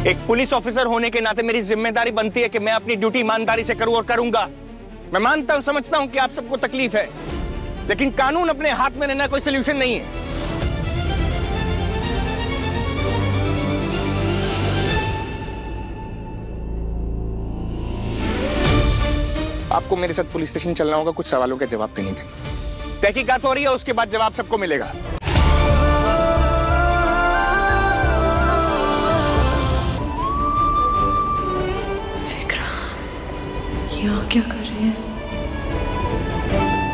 एक police officer होने के नाते मेरी जिम्मेदारी बनती है कि मैं अपनी ड्यूटी ईमानदारी से करूं और करूंगा। मैं मानता हूं, समझता हूं कि आप सबको तकलीफ है, लेकिन कानून अपने हाथ में लेना कोई सोल्यूशन नहीं है। आपको मेरे साथ पुलिस स्टेशन चलना होगा, कुछ सवालों के जवाब देने के। तहकीकात हो रही है, उसके बाद जवाब सबको मिलेगा। यहाँ क्या कर रहे हैं?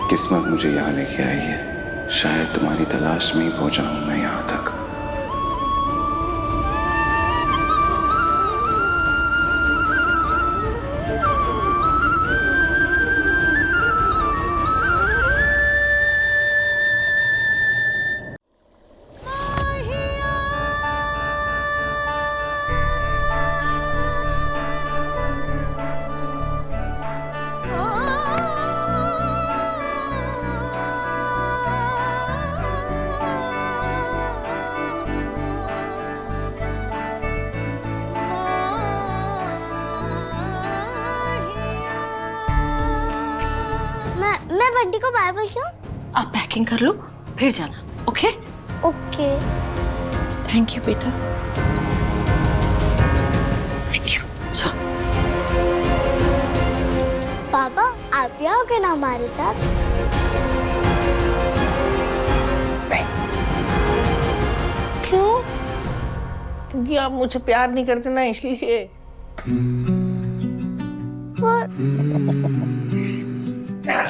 किस्मत मुझे यहाँ लेके आई है, शायद तुम्हारी तलाश में ही पहुंचा हूं मैं यहाँ तक। मैं बंटी को बाय बोल क्यों? आप पैकिंग कर लो, फिर जाना। Okay okay. थैंक यू बेटा। Thank you. चलो पापा, आप भी आओगे ना हमारे साथ? नहीं। क्यों? क्योंकि आप मुझे प्यार नहीं करते ना, इसलिए।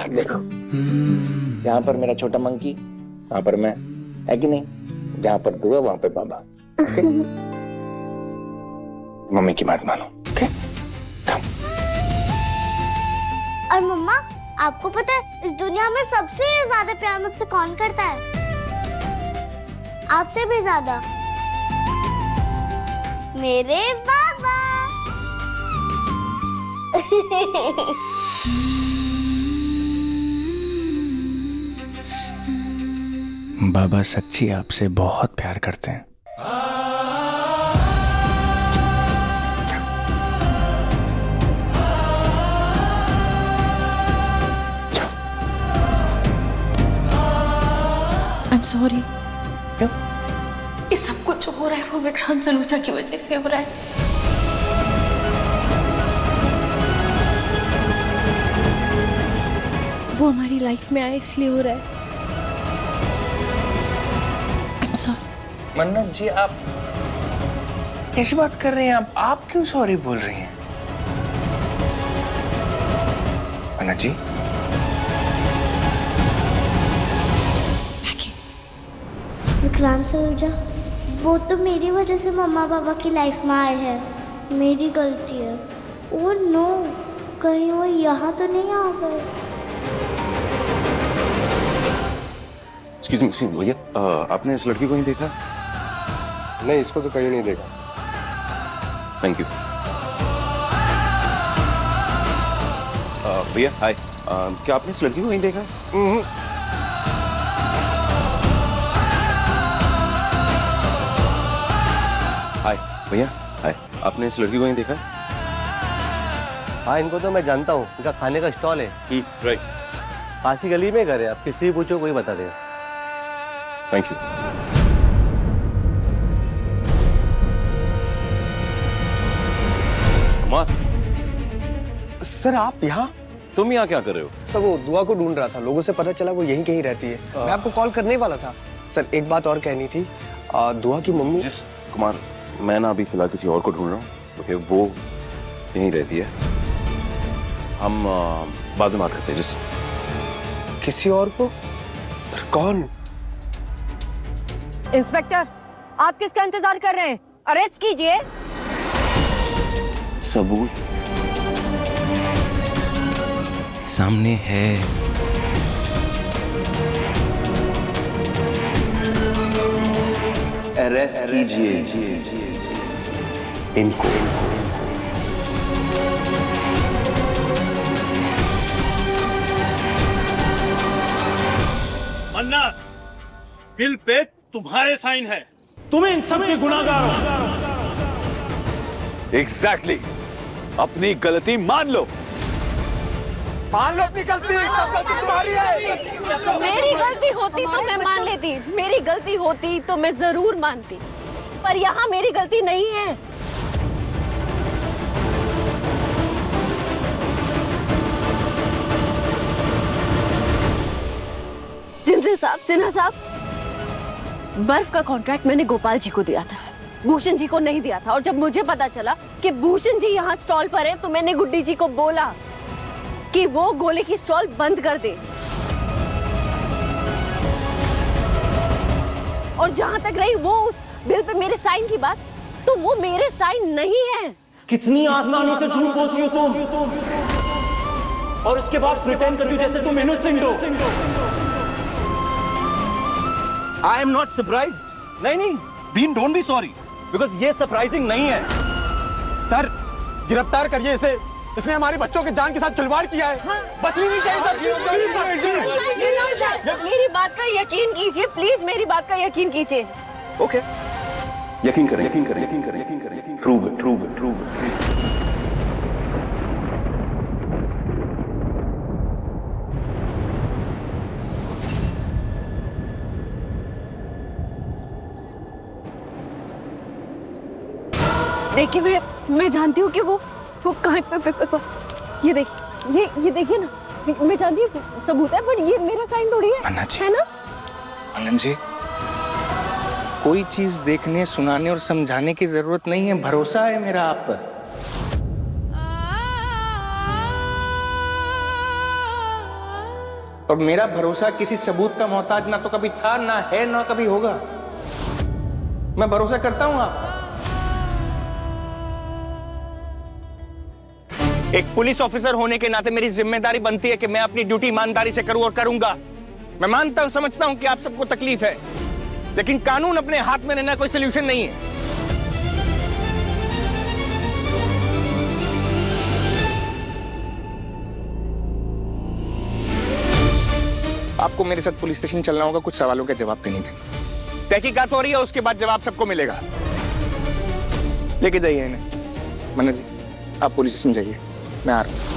देखो, जहाँ पर मेरा छोटा मंकी, वहां पर मैं, है कि नहीं? जहाँ पर तू है वहां पे बाबा। ओके? मम्मी की बात मानो। ओके? और मम्मा, आपको पता है इस दुनिया में सबसे ज्यादा प्यार मुझसे कौन करता है? आपसे भी ज्यादा। मेरे बाबा। बाबा सच्ची आपसे बहुत प्यार करते हैं। I am sorry. क्यों? ये सब कुछ हो रहा है वो विक्रांत सलूजा की वजह से हो रहा है। वो हमारी लाइफ में आए इसलिए हो रहा है। I am sorry. मन्नत जी, आप कैसी बात कर रहे हैं? आप क्यों सॉरी बोल रही हैं? मन्नत जी, विक्रांत सलूजा, वो तो मेरी वजह से मम्मा पापा की लाइफ में आए हैं। मेरी गलती है। ओह नो, कहीं वो यहाँ तो नहीं आ गए? एक्सक्यूज मी भैया, आपने इस लड़की को नहीं देखा? नहीं, इसको तो कहीं नहीं देखा। Thank you. भैया हाय, क्या आपने इस लड़की को नहीं देखा? हाय भैया हाय, आपने इस लड़की को नहीं देखा? हाँ, इनको तो मैं जानता हूँ, इनका खाने का स्टॉल है। राइट। पास ही गली में घर है, आप किसी भी पूछो कोई बता देगा। Thank you. कुमार, सर आप यहाँ? तुम यहाँ क्या कर रहे हो? सर वो दुआ को ढूंढ रहा था, लोगों से पता चला वो यहीं कहीं रहती है। मैं आपको कॉल करने ही वाला था। सर एक बात और कहनी थी, दुआ की मम्मी। कुमार, मैं ना अभी फिलहाल किसी और को ढूंढ रहा हूँ, क्योंकि वो यहीं रहती है। हम बाद में बात करते हैं। जिस किसी और को? पर कौन? इंस्पेक्टर, आप किसका इंतजार कर रहे हैं? अरेस्ट कीजिए। सबूत सामने है। अरेस्ट कीजिए इनको। मन्ना, बिल पे तुम्हारे साइन है। तुम इन सब के गुनाहगार हो। एग्जैक्टली अपनी गलती मान लो। मान लो अपनी गलती, सब गलती तुम्हारी है। मेरी गलती होती तो मैं मान लेती, मेरी गलती होती तो मैं जरूर मानती, पर यहाँ मेरी गलती नहीं है। जिंदल साहब, सिन्हा साहब, बर्फ का कॉन्ट्रैक्ट मैंने गोपाल जी को दिया था, भूषण जी को नहीं दिया था। और जब मुझे पता चला कि भूषण जी यहाँ स्टॉल पर हैं, तो मैंने गुड्डी जी को बोला कि वो गोले की स्टॉल बंद कर दे। और जहाँ तक रही वो उस बिल पे मेरे साइन की बात, तो वो मेरे साइन नहीं है। कितनी आसानी से झूठ बोलती हो तुम, और उसके बाद प्रिटेंड करती हो जैसे तुम इनोसेंट हो। I am not surprise. नहीं, बीन डोंट बी सॉरी, बिकॉज ये सरप्राइजिंग नहीं है। सर गिरफ्तार करिए इसे, इसने हमारे बच्चों के जान के साथ खिलवाड़ किया है। बचनी नहीं चाहिए सर। मेरी बात का यकीन कीजिए प्लीज, मेरी बात का यकीन कीजिए। ओके, यकीन करें, यकीन करें, यकीन करें, यकीन करें। Prove it, prove it, prove it. देखिए मैं जानती हूँ कि वो कहाँ पे, ये देखिए ना, मैं जानती हूँ सबूत है, पर ये मेरा साइन थोड़ी है। अन्ना जी, है ना? आनंद जी, कोई चीज देखने, सुनाने और समझाने की जरूरत नहीं है, भरोसा है मेरा आप पर। और मेरा भरोसा किसी सबूत का मोहताज ना तो कभी था, ना है, ना कभी होगा। मैं भरोसा करता हूं आप पर। एक पुलिस ऑफिसर होने के नाते मेरी जिम्मेदारी बनती है कि मैं अपनी ड्यूटी ईमानदारी से करूं और करूंगा। मैं मानता हूं, समझता हूं कि आप सबको तकलीफ है, लेकिन कानून अपने हाथ में लेना कोई सलूशन नहीं है। आपको मेरे साथ पुलिस स्टेशन चलना होगा, कुछ सवालों के जवाब देने के लिए। तहकीकात हो रही है, उसके बाद जवाब सबको मिलेगा। लेके जाइए इन्हें। मन्ना जी, आप पुलिस स्टेशन जाइए, मैं आ रहा हूं।